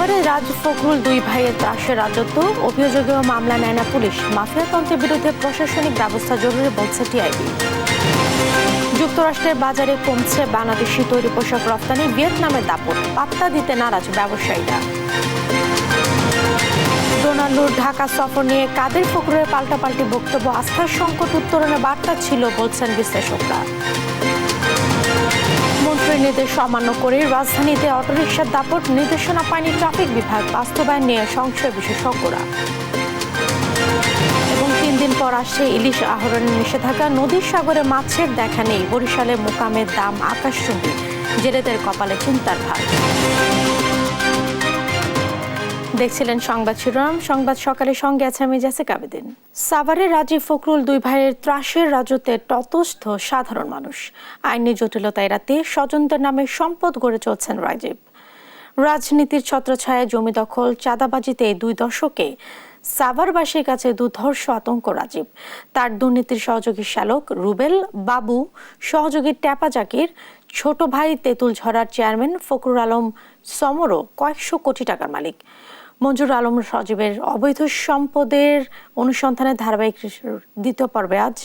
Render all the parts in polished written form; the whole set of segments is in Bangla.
সাভারে রাজ ফখরুল দুই ভাইয়ের ত্রাসের রাজত্ব, অভিযোগেও মামলা নেয় না পুলিশ। মাফিয়াতন্ত্রের বিরুদ্ধে প্রশাসনিক ব্যবস্থা জরুরি বলছে টিআইবি। যুক্তরাষ্ট্রের বাজারে কমছে বাংলাদেশি তৈরি পোশাক রপ্তানি, ভিয়েতনামের দাপট, পাত্তা দিতে নারাজ ব্যবসায়ীরা। রোনাল্ডোর ঢাকা সফর নিয়ে কাদের ফখরুলের পাল্টাপাল্টি বক্তব্য আস্থার সংকট উত্তরণের বার্তা ছিল বলছেন বিশ্লেষকরা। মন্ত্রীর নির্দেশ অমান্য করে রাজধানীতে অটোরিকশার দাপট, নির্দেশনা পায়নি ট্রাফিক বিভাগ, বাস্তবায়ন নিয়ে সংশয় বিশেষজ্ঞরা। এবং 3 দিন পর আসছে ইলিশ আহরণের নিষেধাজ্ঞা, নদীর সাগরে মাছের দেখা নেই, বরিশালে মোকামের দাম আকাশচুম্বী, জেলেদের কপালে চিন্তার ভার। দেখছিলেন সংবাদ শিরোনাম। সংবাদ সকালের সঙ্গে আছে আমি জেসিকা আবেদিন। সাভারে রাজীব ফখরুল দুই ভাইয়ের ত্রাসের রাজত্বে তটস্থ সাধারণ মানুষ। আইনি জটিলতা এড়াতে স্বজনদের নামে সম্পদ গড়ে চলছেন রাজীব। রাজনীতির ছত্রছায়ায় জমি দখল, চাঁদাবাজিতে 2 দশকে সাভারবাসীর কাছে দুর্ধর্ষ আতঙ্ক রাজীব। তার দুর্নীতির সহযোগী শ্যালক রুবেল, বাবু, সহযোগী ট্যাপা জাকির, ছোট ভাই তেঁতুল ঝরার চেয়ারম্যান ফখরুল আলম সমরও কয়েকশো কোটি টাকার মালিক। মঞ্জুর আলম সজীবের অবৈধ সম্পদের অনুসন্ধানের ধারাবাহিক দ্বিতীয় পর্বে আজ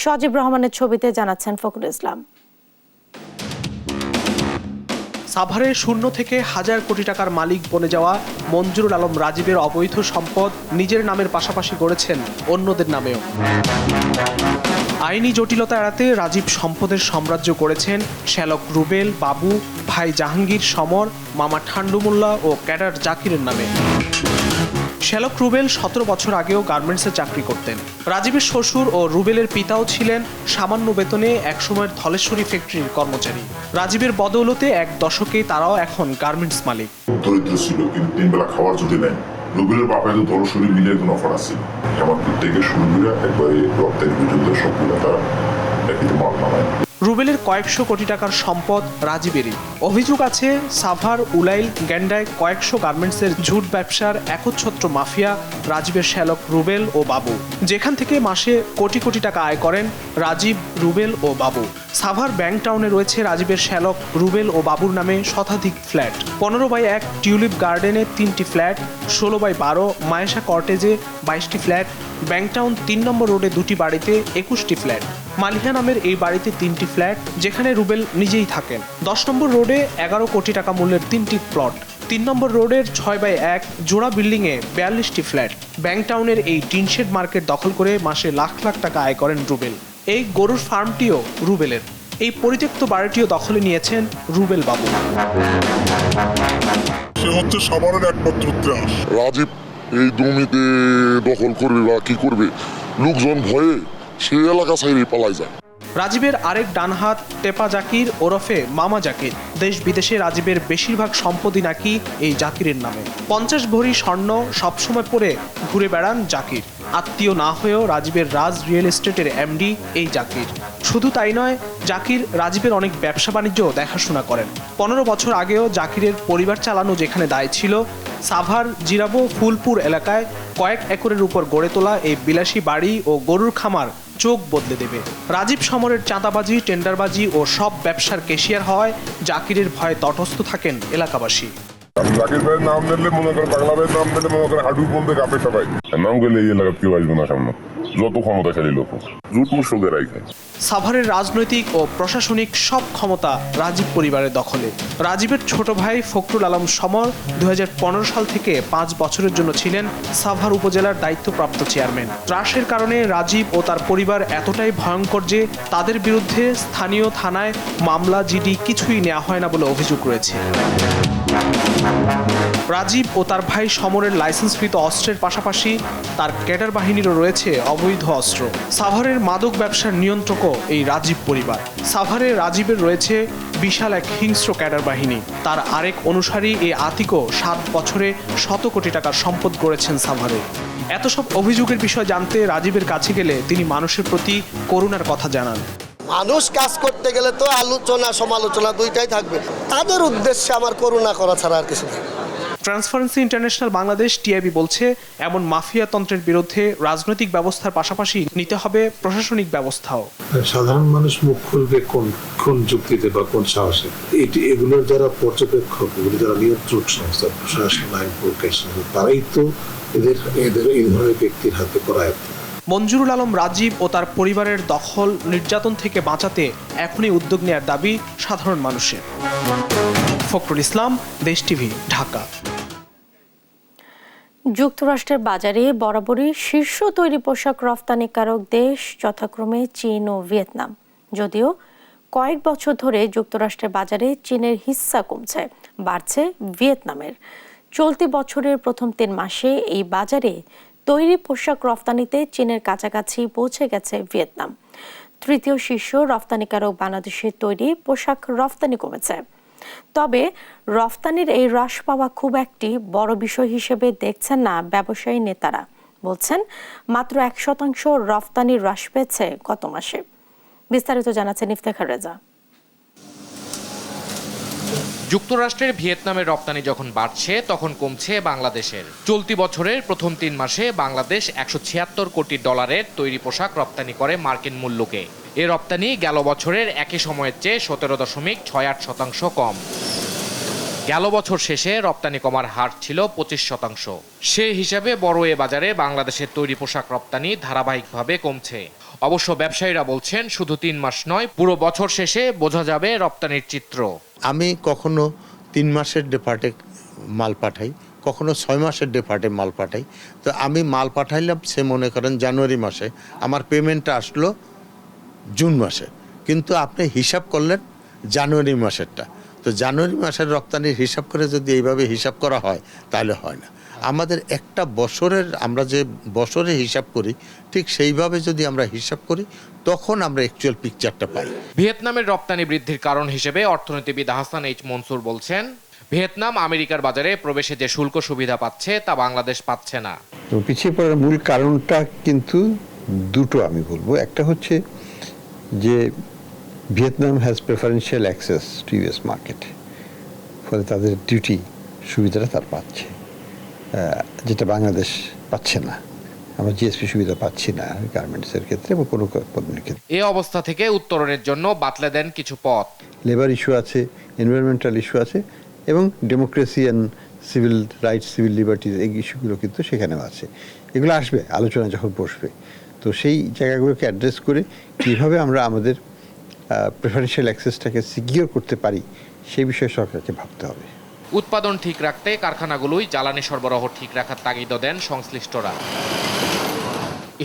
সজীব রহমানের ছবিতে জানাচ্ছেন ফখরুল ইসলাম। সাভারের শূন্য থেকে হাজার কোটি টাকার মালিক বনে যাওয়া মঞ্জুরুল আলম রাজীবের অবৈধ সম্পদ নিজের নামের পাশাপাশি গড়েছেন অন্যদের নামেও। আইনি জটিলতা এড়াতে রাজীব সম্পদের সাম্রাজ্য করেছেন শ্যালক রুবেল, বাবু, ভাই জাহাঙ্গীর সমর, মামা ঠান্ডু মোল্লা ও ক্যাডার জাকিরের নামে। শ্যালক রুবেল 17 বছর আগেও গার্মেন্টসে চাকরি করতেন। রাজীবের শ্বশুর ও রুবেলের পিতাও ছিলেন সামান্য বেতনে একসময়ের ধলেশ্বরী ফ্যাক্টরির কর্মচারী। রাজীবের বদৌলতে 1 দশকে তারাও এখন গার্মেন্টস মালিক। দরিদ্র ছিল, কিন্তু 3 বেলা খাওয়ার যদি নেয়। রুবেলের বাপায় তো ধলেশ্বরী মিলে একজন অফার আছে, হেমাদপুর থেকে শুরু করে একবারে রপ্তানি পর্যন্ত সবগুলো তারা একটি মাল নামায়। রুবেলের কয়েকশো কোটি টাকার সম্পদ রাজীবেরই। অভিযোগ আছে সাভার, উলাইল, গ্যান্ডায় কয়েকশো গার্মেন্টসের ঝুট ব্যবসার একচ্ছত্র মাফিয়া রাজীবের শ্যালক রুবেল ও বাবু, যেখান থেকে মাসে কোটি কোটি টাকা আয় করেন রাজীব, রুবেল ও বাবু। সাভার ব্যাংক টাউনে রয়েছে রাজীবের শ্যালক রুবেল ও বাবুর নামে শতাধিক ফ্ল্যাট। 15/1 টিউলিপ গার্ডেনে 3টি ফ্ল্যাট, 16/12 মায়েশা কর্টেজে 22টি ফ্ল্যাট, ব্যাংকটাউন 3 নম্বর রোডে 2টি বাড়িতে 21টি ফ্ল্যাট। মালিহা নামের এই বাড়িতে 3টি ফ্ল্যাট, যেখানে রুবেল নিজেই থাকেন। 10 নম্বর রোডে 11 কোটি টাকা মূল্যের 3টি প্লট। 3 নম্বর রোডের 6/1 জোড়া বিল্ডিংয়ে 42টি ফ্ল্যাট। ব্যাংকটাউনের এই টিনশেড মার্কেট দখল করে মাসে লাখ লাখ টাকা আয় করেন রুবেল। এই গরুর ফার্মটিও রুবেলের। এই পরিত্যক্ত বাড়িটিও দখলে নিয়েছেন রুবেল বাবু। সে হচ্ছে সাভারের একমাত্র ত্রাস। রাজীব এই জমিতে দখল করবে বা কি করবে, লোকজন ভয়ে সে এলাকা ছাইরে পালাই যায়। রাজীবের আরেক ডানহাত টেপা জাকির ওরফে মামা জাকির। দেশ বিদেশে রাজীবের বেশিরভাগ সম্পত্তি নাকি এই জাকিরের নামে। 50 ভরি স্বর্ণ সবসময় পরে ঘুরে বেড়ান জাকির। আত্মীয় না হয়েও রাজীবের রাজ রিয়েল এস্টেটের এমডি এই জাকির। শুধু তাই নয়, জাকির রাজীবের অনেক ব্যবসা বাণিজ্য দেখাশোনা করেন। 15 বছর আগেও জাকিরের পরিবার চালানো যেখানে দায় ছিল, সাভার জিরাবো ফুলপুর এলাকায় কয়েক একরের উপর গড়ে তোলা এই বিলাসী বাড়ি ও গরুর খামার চোখ বদলে দেবে। রাজীব সমরের চাঁদাবাজি, টেন্ডারবাজি ও সব ব্যবসার কেশিয়ার হওয়ায় জাকিরের ভয়ে তটস্থ থাকেন এলাকাবাসী। জাকির ভাইয়ের নাম নিলে মনে করে, পাগলা ভাইয়ের নাম নিলে মনে করে হাঁটু বলতে কাপে সবাই নাম গেলে এই এলাকা কেউ আসবে না সামনে, যত ক্ষমতা খেলি লোক জুট মুসোদের রাখে। সাভারের রাজনৈতিক ও প্রশাসনিক সব ক্ষমতা রাজীব পরিবারের দখলে। রাজীবের ছোট ভাই ফখরুল আলম সমর 2015 সাল থেকে 5 বছরের জন্য ছিলেন সাভার উপজেলার দায়িত্বপ্রাপ্ত চেয়ারম্যান। ত্রাসের কারণে রাজীব ও তার পরিবার এতটাই ভয়ঙ্কর যে তাদের বিরুদ্ধে স্থানীয় থানায় মামলা, জিডি কিছুই নেওয়া হয় না বলে অভিযোগ রয়েছে। রাজীব ও তার ভাই সমরের লাইসেন্সকৃত অস্ত্রের পাশাপাশি তার ক্যাডার বাহিনীরও রয়েছে অবৈধ অস্ত্র। সাভারের মাদক ব্যবসার নিয়ন্ত্রকও এই রাজীব পরিবার। সাভারে রাজীবের রয়েছে বিশাল এক হিংস্র ক্যাডার বাহিনী। তার আরেক অনুসারী এই আতিকও 7 বছরে 100 কোটি টাকার সম্পদ গড়েছেন সাভারে। এত সব অভিযোগের বিষয় জানতে রাজীবের কাছে গেলে তিনি মানুষের প্রতি করুণার কথা জানান। মানুষ কাজ করতে গেলে তো আলোচনা সমালোচনা দুইটাই থাকবে, তাদের উদ্দেশ্যে আমার করুণা করা ছাড়া আর কিছু নেই। ট্রান্সপারেন্সি ইন্টারন্যাশনাল বাংলাদেশ টিআইবি বলছে, এমন মাফিয়া তন্ত্রের বিরুদ্ধে রাজনৈতিক ব্যবস্থার পাশাপাশি নিতে হবে প্রশাসনিক ব্যবস্থাও। সাধারণ মানুষ মুখ খুলবে কোন যুক্তিতে বা কোন সাহসে? এগুলোর যারা পর্যবেক্ষক, এগুলো যারা নিয়ন্ত্রক সংস্থা, প্রশাসন, আইন প্রশাসন, তারাই তো এদের এই ধরনের ব্যক্তির হাতে করায়ত্ত। মঞ্জুরুল আলম রাজীব ও তার পরিবারের দখল নির্যাতন থেকে বাঁচাতে এখনই উদ্যোগ নেয়ার দাবি সাধারণ মানুষের। ফখরুল ইসলাম, দেশ টিভি, ঢাকা। যুক্তরাষ্ট্রের বাজারে বরাবরই শীর্ষ তৈরি পোশাক রফতানিকারক দেশ যথাক্রমে চীন ও ভিয়েতনাম। যদিও কয়েক বছর ধরে যুক্তরাষ্ট্রের বাজারে চীনের হিস্সা কমছে, বাড়ছে ভিয়েতনামের। চলতি বছরের প্রথম 3 মাসে এই বাজারে তৈরি পোশাক রফতানিতে চীনের কাছাকাছি পৌঁছে গেছে ভিয়েতনাম। তৃতীয় শীর্ষ রফতানিকারক বাংলাদেশের তৈরি পোশাক রফতানি কমেছে। তবে রফতানির এই হ্রাস পাওয়া খুব একটি বড় বিষয় হিসেবে দেখছেন না ব্যবসায়ী নেতারা। বলছেন, মাত্র 1% রফতানি হ্রাস পেয়েছে গত মাসে। বিস্তারিত জানাচ্ছেন ইফতেখার রেজা। যুক্তরাষ্ট্রের ভিয়েতনামের রপ্তানি যখন বাড়ছে তখন কমছে বাংলাদেশের। চলতি বছরের প্রথম 3 মাসে বাংলাদেশ $176 কোটি তৈরি পোশাক রপ্তানি করে মার্কিন মূল্যকে। এ রপ্তানি গেল বছরের একই সময়ের চেয়ে 17.68% কম। গেল বছর শেষে রপ্তানি কমার হার ছিল 25%। সে হিসাবে বড় এ বাজারে বাংলাদেশের তৈরি পোশাক রপ্তানি ধারাবাহিকভাবে কমছে। অবশ্য ব্যবসায়ীরা বলছেন, শুধু 3 মাস নয়, পুরো বছর শেষে বোঝা যাবে রপ্তানির চিত্র। আমি কখনো 3 মাসের ডেপার্টে মাল পাঠাই, কখনো 6 মাসের ডেপার্টে মাল পাঠাই। তো আমি মাল পাঠাইলাম, সে মনে করেন জানুয়ারি মাসে, আমার পেমেন্টটা আসলো জুন মাসে, কিন্তু আপনি হিসাব করলেন জানুয়ারি মাসেরটা। তো জানুয়ারি মাসের রপ্তানির হিসাব করে যদি এইভাবে হিসাব করা হয় তাহলে হয় না। আমাদের একটা বছরের, আমরা যে বছরে হিসাব করি ঠিক সেইভাবে যদি আমরা হিসাব করি তখন আমরা অ্যাকচুয়াল পিকচারটা পাই। ভিয়েতনামের রপ্তানি বৃদ্ধির কারণ হিসেবে অর্থনীতিবিদ হাসান এইচ মনসুর বলছেন, ভিয়েতনাম আমেরিকার বাজারে প্রবেশে যে শুল্ক সুবিধা পাচ্ছে তা বাংলাদেশ পাচ্ছে না। তো পিছিয়ে পড়ার মূল কারণটা কিন্তু দুটো আমি বলবো। একটা হচ্ছে যে Vietnam has preferential access to US market, ফলে তাদের ডিউটি সুবিধাটা তার পাচ্ছে, যেটা বাংলাদেশ পাচ্ছে না। আমরা জিএসপি সুবিধা পাচ্ছি না গার্মেন্টসের ক্ষেত্রে বা কোনো পণ্যের ক্ষেত্রে। এই অবস্থা থেকে উত্তরণের জন্য বাতলে দেন কিছু পথ। লেবার ইস্যু আছে, এনভায়রনমেন্টাল ইস্যু আছে, এবং democracy and civil rights, civil liberties, এই ইস্যুগুলো কিন্তু সেখানেও আছে। এগুলো আসবে আলোচনা যখন বসবে। তো সেই জায়গাগুলোকে অ্যাড্রেস করে কীভাবে আমরা আমাদের প্রেফারেন্সিয়াল অ্যাক্সেসটাকে সিকিউর করতে পারি সেই বিষয়ে সরকারকে ভাবতে হবে। উৎপাদন ঠিক রাখতে কারখানাগুলোই জ্বালানি সরবরাহ ঠিক রাখার তাগিদ দেন সংশ্লিষ্টরা।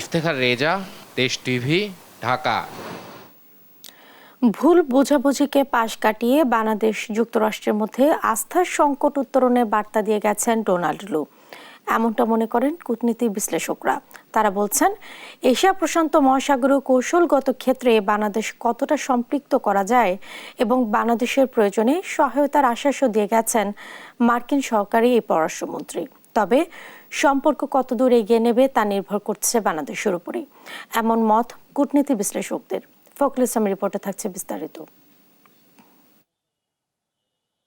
ইফতেখার রেজা, দেশ টিভি, ঢাকা। ভুল বোঝাবুঝিকে পাশ কাটিয়ে বাংলাদেশ যুক্তরাষ্ট্রের মধ্যে আস্থার সংকট উত্তরণের বার্তা দিয়ে গেছেন ডোনাল্ড লু। এমনটা মনে করেন কূটনীতি বিশ্লেষকরা। তারা বলছেন, এশিয়া প্রশান্ত মহাসাগরীয় কৌশলগত ক্ষেত্রে বাংলাদেশ কতটা সম্পৃক্ত করা যায় এবং বাংলাদেশের প্রয়োজনে সহায়তার আশ্বাসও দিয়ে গেছেন মার্কিন সহকারী এই পররাষ্ট্রমন্ত্রী। তবে সম্পর্ক কতদূর এগিয়ে নেবে তা নির্ভর করছে বাংলাদেশের উপরই, এমন মত কূটনীতি বিশ্লেষকদের। ফখরুল ইসলামের রিপোর্টে থাকছে বিস্তারিত।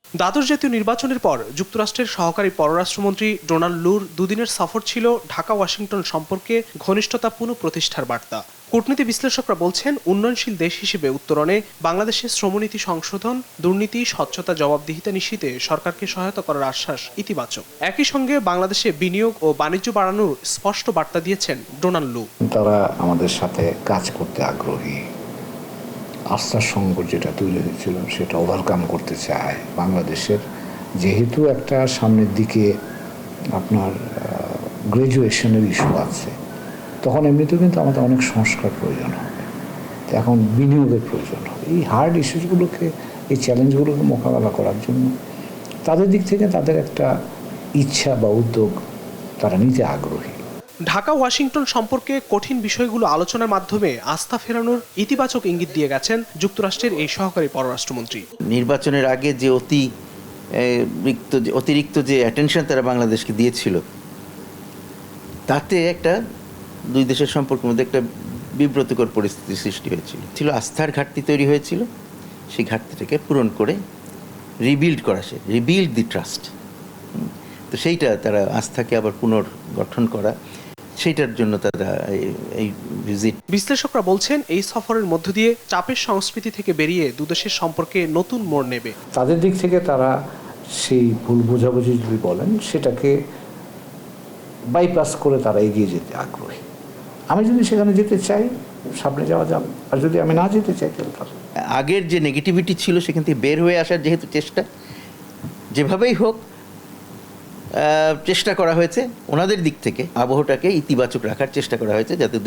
দ্বাদশ জাতীয় নির্বাচনের পর যুক্তরাষ্ট্রের সহকারী পররাষ্ট্রমন্ত্রী ডোনাল্ড লুর দুদিনের সফর ছিল ঢাকা ওয়াশিংটন সম্পর্কে ঘনিষ্ঠতা পুনঃপ্রতিষ্ঠার বার্তা। কূটনীতি বিশ্লেষকরা বলছেন, উন্নয়নশীল দেশ হিসেবে উত্তরণে বাংলাদেশের শ্রমনীতি সংশোধন, দুর্নীতি, স্বচ্ছতা, জবাবদিহিতা নিশ্চিতে সরকারকে সহায়তা করার আশ্বাস ইতিবাচক। একই সঙ্গে বাংলাদেশে বিনিয়োগ ও বাণিজ্য বাড়ানোর স্পষ্ট বার্তা দিয়েছেন ডোনাল্ড লু। তারা আমাদের সাথে কাজ করতে আগ্রহী, আস্থার সংকট যেটা তৈরি হয়েছিল সেটা ওভারকাম করতে চায়। বাংলাদেশের যেহেতু একটা সামনের দিকে আপনার গ্র্যাজুয়েশনের ইস্যু আছে, তখন এমনিতেও কিন্তু আমাদের অনেক সংস্কার প্রয়োজন হবে, তো এখন বিনিয়োগের প্রয়োজন হবে। এই হার্ড ইস্যুসগুলোকে, এই চ্যালেঞ্জগুলোকে মোকাবেলা করার জন্য তাদের দিক থেকে তাদের একটা ইচ্ছা বা উদ্যোগ তারা নিতে আগ্রহী। ঢাকা ওয়াশিংটন সম্পর্কে কঠিন বিষয়গুলো আলোচনার মাধ্যমে আস্থা ফেরানোর ইতিবাচক ইঙ্গিত দিয়ে গেছেন যুক্তরাষ্ট্রের এই সহকারী পররাষ্ট্রমন্ত্রী। নির্বাচনের আগে যে অতিরিক্ত যে অ্যাটেনশন তারা বাংলাদেশকে দিয়েছিল, তাতে একটা দুই দেশের সম্পর্কের মধ্যে একটা বিব্রতকর পরিস্থিতি সৃষ্টি হয়েছিল। আস্থার ঘাটতি তৈরি হয়েছিল, সেই ঘাটতিটাকে পূরণ করে রিবিল্ড দি ট্রাস্ট। তো সেইটা তারা আস্থাকে আবার পুনর্গঠন করা, সেইটার জন্য তারা এই ভিজিট। বিশ্লেষকরা বলছেন এই সফরের মধ্য দিয়ে চাপের সংস্কৃতি থেকে বেরিয়ে দুদেশের সম্পর্কে নতুন মোড় নেবে। তাদের দিক থেকে তারা সেই ভুল বোঝাবুঝি যদি বলেন সেটাকে বাইপাস করে তারা এগিয়ে যেতে আগ্রহী। আমি যদি সেখানে যেতে চাই সামনে যাওয়া যাবে, আর যদি আমি না যেতে চাই তাহলে আগের যে নেগেটিভিটি ছিল সেখান থেকে বের হয়ে আসার যেহেতু চেষ্টা, যেভাবেই হোক চেষ্টা করা হয়েছে ওনাদের দিক থেকে আবহটাকে ইতিবাচক রাখার চেষ্টা করা হয়েছে, যাতে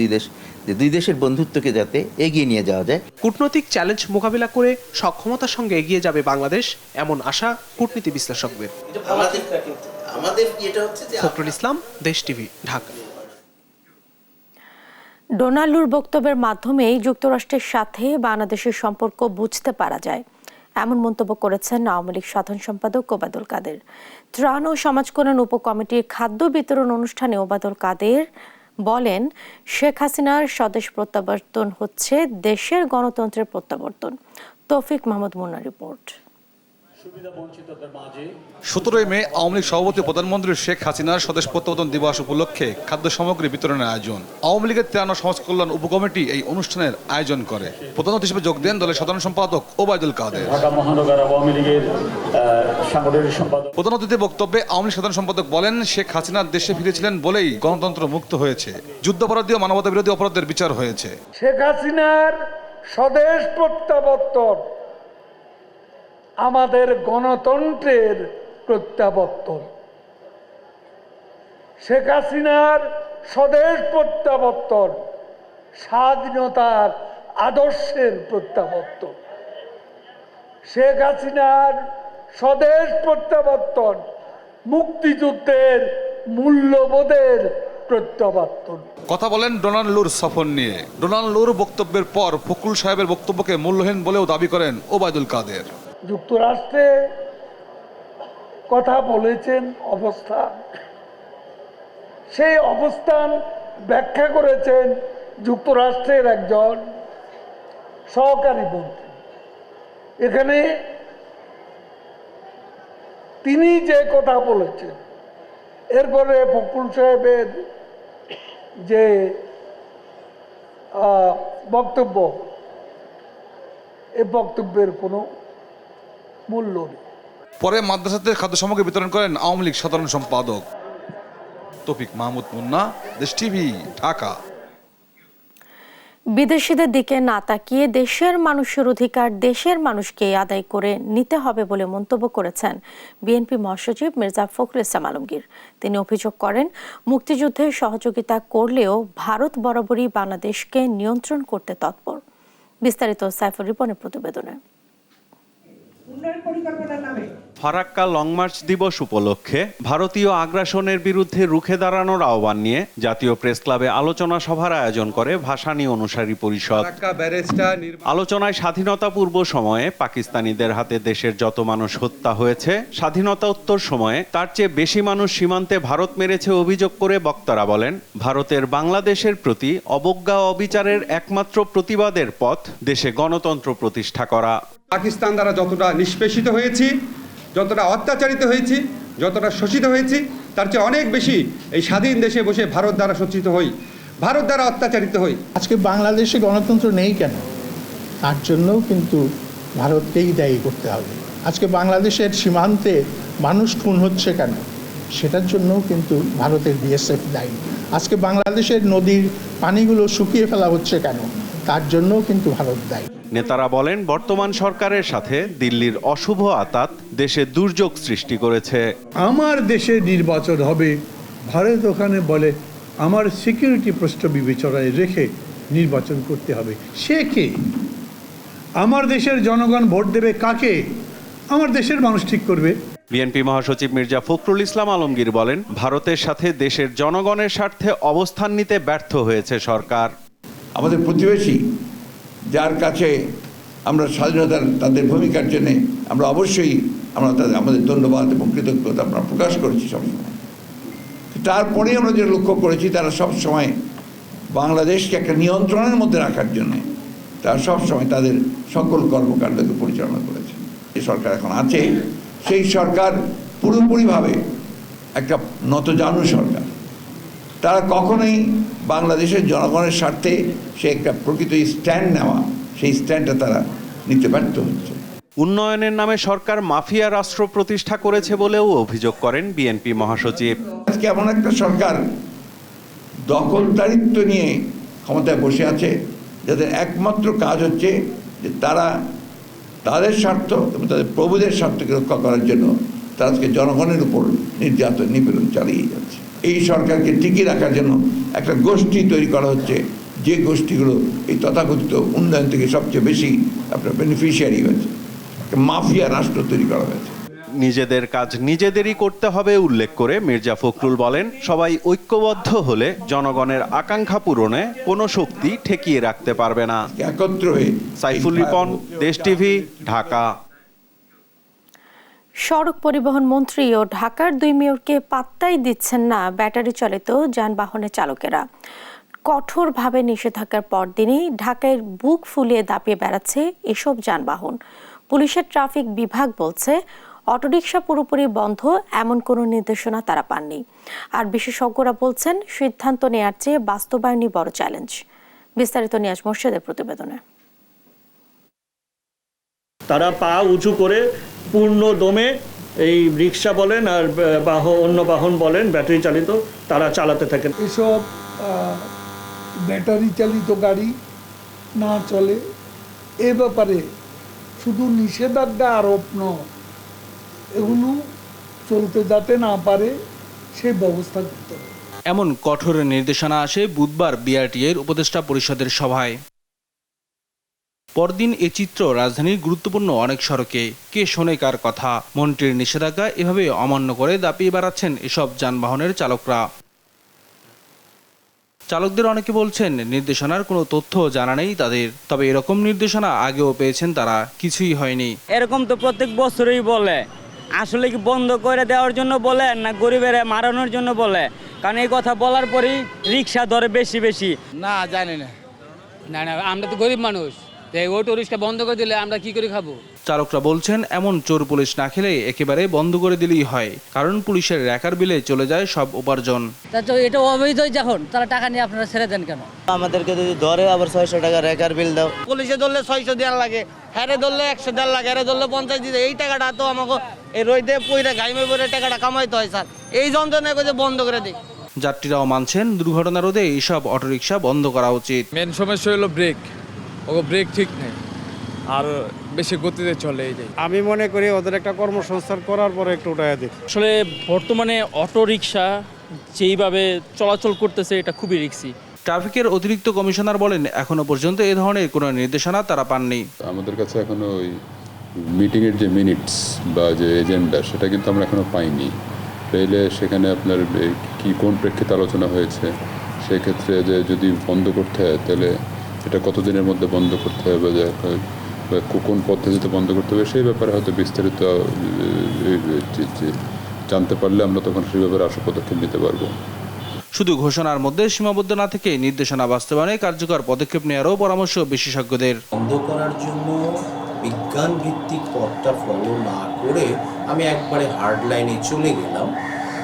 দুই দেশের বন্ধুত্বকে যাতে এগিয়ে নিয়ে যাওয়া যায়। কূটনৈতিক চ্যালেঞ্জ মোকাবিলা করে সক্ষমতার সঙ্গে এগিয়ে যাবে বাংলাদেশ, এমন আশা কূটনীতি বিশ্লেষকদের। ফখরুল ইসলাম, দেশ টিভি, ঢাকা। ডোনাল্ডুর বক্তব্যের মাধ্যমেই যুক্তরাষ্ট্রের সাথে বাংলাদেশের সম্পর্ক বুঝতে পারা যায়, এমন মন্তব্য করেছেন আওয়ামী লীগ সাধারণ সম্পাদক ওবায়দুল কাদের। ত্রাণ ও সমাজ কল্যাণ উপকমিটির খাদ্য বিতরণ অনুষ্ঠানে ওবায়দুল কাদের বলেন, শেখ হাসিনার স্বদেশ প্রত্যাবর্তন হচ্ছে দেশের গণতন্ত্রের প্রত্যাবর্তন। তৌফিক মাহমুদ মুন্নার রিপোর্ট। 17 মে আওয়ামী লীগ সভাপতি প্রধানমন্ত্রী শেখ হাসিনার স্বদেশ প্রত্যাবর্তন দিবস উপলক্ষে খাদ্য সামগ্রী বিতরণের আয়োজন। আওয়ামী লীগের ত্রাণ ও সমাজ কল্যাণ উপকমিটি এই অনুষ্ঠানের আয়োজন করে। প্রধান অতিথি হিসেবে যোগ দেন দলের সাধারণ সম্পাদক ওবায়দুল কাদের। প্রধান অতিথির বক্তব্যে আওয়ামী লীগ সাধারণ সম্পাদক বলেন, শেখ হাসিনা দেশে ফিরেছিলেন বলেই গণতন্ত্র মুক্ত হয়েছে, যুদ্ধাপরাধী ও মানবতা বিরোধী অপরাধের বিচার হয়েছে। শেখ হাসিনার স্বদেশ প্রত্যাবর্তন আমাদের গণতন্ত্রের প্রত্যাবর্তন। শেখ হাসিনার স্বদেশ প্রত্যাবর্তন স্বাধীনতার আদর্শের প্রত্যাবর্তন। শেখ হাসিনার স্বদেশ প্রত্যাবর্তন মুক্তিযুদ্ধের মূল্যবোধের প্রত্যাবর্তন। কথা বলেন ডোনাল্ড লুর সফর নিয়ে। ডোনাল্ড লুর বক্তব্যের পর ফখরুল সাহেবের বক্তব্যকে মূল্যহীন বলেও দাবি করেন ওবায়দুল কাদের। যুক্তরাষ্ট্রে কথা বলেছেন অবস্থান, সেই অবস্থান ব্যাখ্যা করেছেন যুক্তরাষ্ট্রের একজন সহকারী মন্ত্রী। এখানে তিনি যে কথা বলেছেন, এরপরে ফখরুল সাহেবের যে বক্তব্য, এই বক্তব্যের কোনো মূল্য নেই। পরে মাদ্রাসাতে খাদ্য সামগ্রী বিতরণ করেন আওয়ামী লীগ সাধারণ সম্পাদক। তৌফিক মাহমুদ মুন্না, দেশ টিভি, ঢাকা। বিদেশিদের দিকে না তাকিয়ে দেশের মানুষের অধিকার দেশের মানুষকে আদায় করে নিতে হবে বলে মন্তব্য করেছেন বিএনপি মহাসচিব মির্জা ফখরুল ইসলাম আলমগীর। তিনি অভিযোগ করেন, মুক্তিযুদ্ধে সহযোগিতা করলেও ভারত বরাবরই বাংলাদেশকে নিয়ন্ত্রণ করতে তৎপর। বিস্তারিত সাইফুর রিপনের প্রতিবেদনে। ফারাক্কা লং মার্চ দিবস উপলক্ষে ভারতীয় আগ্রাসনের বিরুদ্ধে রুখে দাঁড়ানোর আহ্বান নিয়ে জাতীয় প্রেস ক্লাবে আলোচনা সভার আয়োজন করে ভাসানী অনুসারী পরিষদ। আলোচনায় স্বাধীনতা পূর্ব সময়ে পাকিস্তানিদের হাতে দেশের যত মানুষ হত্যা হয়েছে, স্বাধীনতা উত্তর সময়ে তার চেয়ে বেশি মানুষ সীমান্তে ভারত মেরেছে অভিযোগ করে বক্তারা বলেন, ভারতের বাংলাদেশের প্রতি অবজ্ঞা ও অবিচারের একমাত্র প্রতিবাদের পথ দেশে গণতন্ত্র প্রতিষ্ঠা করা। পাকিস্তান দ্বারা যতটা নিষ্পেষিত হয়েছি, যতটা অত্যাচারিত হয়েছি, যতটা শোষিত হয়েছি, তার চেয়ে অনেক বেশি এই স্বাধীন দেশে বসে ভারত দ্বারা শোষিত হই, ভারত দ্বারা অত্যাচারিত হই। আজকে বাংলাদেশে গণতন্ত্র নেই কেন, তার জন্যও কিন্তু ভারতকেই দায়ী করতে হবে। আজকে বাংলাদেশের সীমান্তে মানুষ খুন হচ্ছে কেন, সেটার জন্যও কিন্তু ভারতের বিএসএফ দায়ী। আজকে বাংলাদেশের নদীর পানিগুলো শুকিয়ে ফেলা হচ্ছে কেন, তার জন্যও কিন্তু ভারত দায়ী। নেতারা বলেন, বর্তমান সরকারের সাথে দিল্লির অশুভ আতাত দেশে দুর্যোগ সৃষ্টি করেছে। আমার দেশে নির্বাচন হবে, ভারত ওখানে বলে আমার সিকিউরিটি প্রশ্ন বিবেচনায় রেখে নির্বাচন করতে হবে। সে কে? আমার দেশের জনগণ ভোট দেবে কাকে? আমার দেশের মানুষ ঠিক করবে। বিএনপি মহাসচিব মির্জা ফখরুল ইসলাম আলমগীর বলেন, ভারতের সাথে দেশের জনগণের স্বার্থে অবস্থান নিতে ব্যর্থ হয়েছে সরকার। আমাদের প্রতিবেশী যার কাছে আমরা স্বাধীনতার তাদের ভূমিকার জন্য আমরা অবশ্যই আমাদের ধন্যবাদ এবং কৃতজ্ঞতা আমরা প্রকাশ করেছি সবসময়। তারপরে আমরা যে লক্ষ্য করেছি, তারা সবসময় বাংলাদেশকে একটা নিয়ন্ত্রণের মধ্যে রাখার জন্য তারা সবসময় তাদের সকল কর্মকাণ্ডকে পরিচালনা করেছে। যে সরকার এখন আছে, সেই সরকার পুরোপুরিভাবে একটা নতজানু সরকার। তারা কখনোই বাংলাদেশের জনগণের স্বার্থে সে একটা প্রকৃত স্ট্যান্ড নেওয়া, সেই স্ট্যান্ডটা তারা নিতে ব্যর্থ হচ্ছে। উন্নয়নের নামে সরকার মাফিয়া রাষ্ট্র প্রতিষ্ঠা করেছে বলেও অভিযোগ করেন বিএনপি মহাসচিব। আজকে এমন একটা সরকার দখলদারিত্ব নিয়ে ক্ষমতায় বসে আছে, যাদের একমাত্র কাজ হচ্ছে যে তারা তাদের স্বার্থ এবং তাদের প্রভুদের স্বার্থকে রক্ষা করার জন্য তারা আজকে জনগণের উপর নির্যাতন নিপীড়ন চালিয়ে যাচ্ছে। এই সরকারকে টিকিয়ে রাখার জন্য একটা গোষ্ঠী তৈরি করা হচ্ছে, যে গোষ্ঠীগুলো এই তথাকথিত উন্নয়ন থেকে সবচেয়ে বেশি আপনার বেনিফিশিয়ারি হয়েছে। মাফিয়া রাষ্ট্র তৈরি করা হয়েছে। নিজেদের কাজ নিজেদেরই করতে হবে উল্লেখ করে মির্জা ফখরুল বলেন, সবাই ঐক্যবদ্ধ হলে জনগণের আকাঙ্ক্ষা পূরণে কোনো শক্তি ঠেকিয়ে রাখতে পারবে না। একত্র হয়ে সাইফুল রিপন, দেশ টিভি, ঢাকা। সড়ক পরিবহন মন্ত্রী ও ঢাকার 2 মেয়রকে পাত্তাই দিচ্ছেন না ব্যাটারি চালিত যানবাহনের চালকেরা। কঠোরভাবে নিষেধাজ্ঞার পরদিনই ঢাকায় বুক ফুলিয়ে দাপিয়ে বেড়াচ্ছে এসব যানবাহন। পুলিশের ট্রাফিক বিভাগ বলছে অটোরিকশা পুরোপুরি বন্ধ এমন কোনো নির্দেশনা তারা পাননি। আর বিশেষজ্ঞরা বলছেন সিদ্ধান্ত নেওয়ার চেয়ে বাস্তবায়নই বড় চ্যালেঞ্জ। বিস্তারিত নিয়াজ মোর্শেদের প্রতিবেদনে। তারা পা উঁচু করে পূর্ণ দমে এই রিক্সা বলেন আর অন্য বাহন বলেন ব্যাটারি চালিত তারা চালাতে থাকেন। এসব ব্যাটারি চালিত গাড়ি না চলে এ ব্যাপারে শুধু নিষেধাজ্ঞা আরোপ নয়, এগুলো চলতে যাতে না পারে সেই ব্যবস্থা করতে হবে। এমন কঠোর নির্দেশনা আসে বুধবার বিআরটিএর উপদেষ্টা পরিষদের সভায়। পরদিন এ চিত্র রাজধানীর গুরুত্বপূর্ণ অনেক সড়কে। কে শোনে কার কথা? মন্ত্রীর নিষেধাজ্ঞা এভাবে অমান্য করে দাপিয়ে বেড়াচ্ছেন এসব যানবাহনের চালকরা। চালকদের অনেকে বলছেন নির্দেশনার কোনো তথ্য জানা নেই তাদের। তবে এরকম নির্দেশনা আগেও পেয়েছেন তারা, কিছুই হয়নি। এরকম তো প্রত্যেক বছরই বলে। আসলে কি বন্ধ করে দেওয়ার জন্য বলে না গরিবের মারানোর জন্য বলে? কারণ এই কথা বলার পরেই রিক্সা ধরে বেশি বেশি। না জানি না, না না আমরা তো গরিব মানুষ, ওটো রিক্সা বন্ধ করে দিলে আমরা কি করে খাবো? চালকরা বলছেন এমন চোর পুলিশ না খেলে একেবারে বন্ধ করে দিলেই হয়, কারণ পুলিশের রেকার বিলে চলে যায় সব উপার্জন। এটা অবৈধ, যখন তারা টাকা নিয়ে আপনারা ছেড়ে দেন কেন? আমাদেরকে যদি ধরে আবার 600 টাকা রেকার বিল দাও। পুলিশে ধরলে 600 দেওয়ার লাগে, হ্যারে ধরলে 100 দেওয়ার লাগে, হ্যারে ধরলে 50 দিতে। এই টাকাটা তো আমাকে এই রোদে পইরা ঘাইমে পড়ে টাকাটা কামাইতে হয় স্যার। এই যন্ত্রণা করে বন্ধ করে দিই। যাত্রীরাও মানছেন দুর্ঘটনা রোধে এইসব অটোরিকশা বন্ধ করা উচিত। মেন সমস্যা হলো ব্রেক, ব্রেক ঠিক নেই আর বেশি গতিতে চলে। এই যে আমি মনে করি ওদের একটা কর্মসংস্থান করার পরে একটু উঠায় দিই। আসলে বর্তমানে অটোরিকশা যেইভাবে চলাচল করতেছে এটা খুবই রিস্কি। ট্রাফিকের অতিরিক্ত কমিশনার বলেন এখনো পর্যন্ত এ ধরনের কোনো নির্দেশনা তারা পাননি। আমাদের কাছে এখনো ওই মিটিংয়ের যে মিনিটস বা যে এজেন্ডা সেটা কিন্তু আমরা এখনো পাইনি। পেলে সেখানে আপনার কি কোন প্রেক্ষিতে আলোচনা হয়েছে, সেক্ষেত্রে যে যদি বন্ধ করতে হয় তাহলে এটা কতদিনের মধ্যে বন্ধ করতে হবে, কোন পদ্ধতিতে বন্ধ করতে হবে, সেই ব্যাপারে হয়তো বিস্তারিত জানতে পারলে আমরা তখন সেই ব্যাপারে আশু পদক্ষেপ নিতে পারবো। শুধু ঘোষণার মধ্যে সীমাবদ্ধ না থেকে নির্দেশনা বাস্তবায়নে কার্যকর পদক্ষেপ নেওয়ারও পরামর্শ বিশেষজ্ঞদের। বন্ধ করার জন্য বিজ্ঞান ভিত্তিক পথটা ফলো না করে আমি একবারে হার্ড লাইনে চলে গেলাম,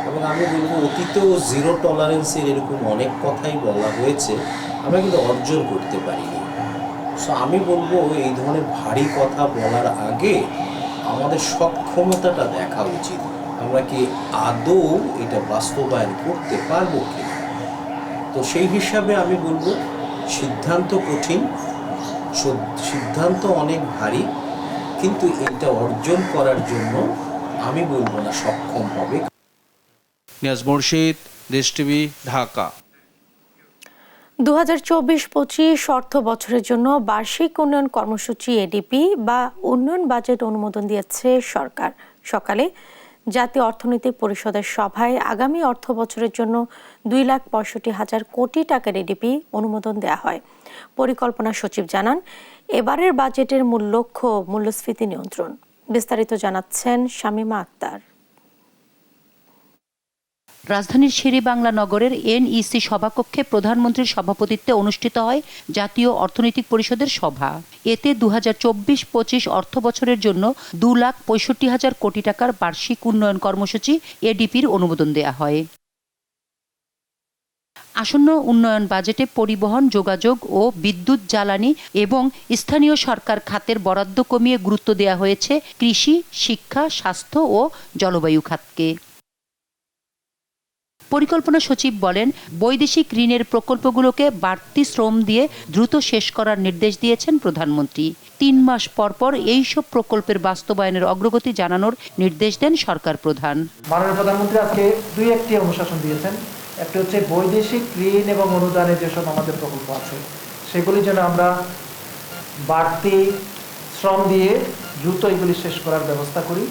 এবং আমি বলবো অতীতেও জিরো টলারেন্সের এরকম অনেক কথাই বলা হয়েছে, আমরা কিন্তু অর্জন করতে পারিনি। সো আমি বলবো এই ধরনের ভারী কথা বলার আগে আমাদের সক্ষমতাটা দেখা উচিত, আমরা কি আদৌ এটা বাস্তবায়ন করতে পারবো কিনা। তো সেই হিসাবে আমি বলবো সিদ্ধান্ত কঠিন, সিদ্ধান্ত অনেক ভারী, কিন্তু এটা অর্জন করার জন্য আমি বলবো না সক্ষম হবে। নিয়াজ মোর্শেদ, দেশ টিভি, ঢাকা। 2024-25 অর্থ বছরের জন্য বার্ষিক উন্নয়ন কর্মসূচি এডিপি বা উন্নয়ন বাজেট অনুমোদন দিয়েছে সরকার। সকালে জাতীয় অর্থনৈতিক পরিষদের সভায় আগামী অর্থ বছরের জন্য 2,65,000 কোটি টাকার এডিপি অনুমোদন দেওয়া হয়। পরিকল্পনা সচিব জানান, এবারের বাজেটের মূল লক্ষ্য মূল্যস্ফীতি নিয়ন্ত্রণ। বিস্তারিত জানাচ্ছেন শামীমা আক্তার। রাজধানীর শেরেবাংলা নগরের NEC সভাকক্ষে প্রধানমন্ত্রীর সভাপতিত্বে অনুষ্ঠিত হয় জাতীয় অর্থনৈতিক পরিষদের সভা। এতে 2024-25 অর্থ বছরের জন্য 2,65,000 কোটি টাকার বার্ষিক উন্নয়ন কর্মসূচি ADPর অনুমোদন দেয়া হয়। আসন্ন উন্নয়ন বাজেটে পরিবহন, যোগাযোগ ও বিদ্যুৎ, জ্বালানি এবং স্থানীয় সরকার খাতের বরাদ্দ কমিয়ে গুরুত্ব দেওয়া হয়েছে কৃষি, শিক্ষা, স্বাস্থ্য ও জলবায়ু খাতকে। পরিকল্পনা সচিব বলেন, বৈদেশিক ঋণের প্রকল্পগুলোকে বাড়তি শ্রম দিয়ে দ্রুত শেষ করার নির্দেশ দিয়েছেন প্রধানমন্ত্রী। 3 মাস পর এইসব প্রকল্পের বাস্তবায়নের অগ্রগতি জানানোর নির্দেশ দেন সরকার প্রধান। মাননীয় প্রধানমন্ত্রী আজকে 2-1টি অনুশাসন দিয়েছেন। একটা হচ্ছে বৈদেশিক ঋণ এবং অনুদানের যেসব আমাদের প্রকল্প আছে সেগুলি যেন আমরা বাড়তি শ্রম দিয়ে দ্রুত এগুলি শেষ করার ব্যবস্থা করি।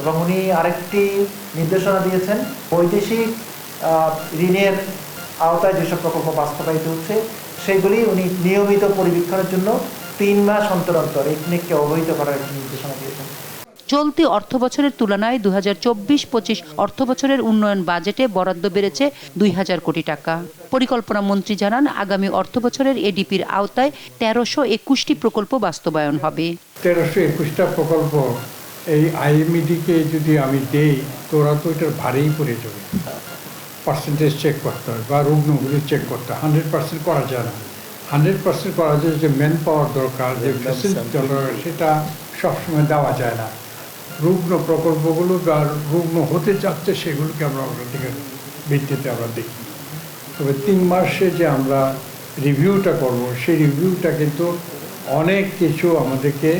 এবং উনি আরেকটি নির্দেশনা দিয়েছেন, বৈদেশিক ঋণের আওতায় যেসব প্রকল্প বাস্তবায়িত হচ্ছে সেগুলি উনি নিয়মিত পরিবীক্ষণের জন্য 3 মাস অন্তর অন্তর ইকনিককে অবহিত করার একটি নির্দেশনা দিয়েছেন। চলতি অর্থ বছরের তুলনায় 2024-25 অর্থ বছরের উন্নয়ন বাজেটে বরাদ্দ বেড়েছে 2,000 কোটি টাকা। পরিকল্পনা মন্ত্রী জানান, আগামী অর্থ বছরের ADPর আওতায় 1321টি প্রকল্প বাস্তবায়ন হবে। 1321টা প্রকল্প এই IMED-কে যদি আমি দেই, তোরা তো এটার ভারেই পড়ে যাবে। পার্সেন্টেজ চেক করতে হয় বা রুগ্নগুলি চেক করতে হয়। 100% করা যায় না। 100% করা যায়, যে ম্যান পাওয়ার দরকার, যে ফ্যাসিলিটি দরকার, সেটা সবসময় দেওয়া যায় না। রুগ্ন প্রকল্পগুলো বা রুগ্ন হতে যাচ্ছে সেগুলোকে আমরা অগ্রাধিকার ভিত্তিতে আমরা দেখি। তবে 3 মাসে যে আমরা রিভিউটা করব, সেই রিভিউটা কিন্তু অনেক কিছু আমাদেরকে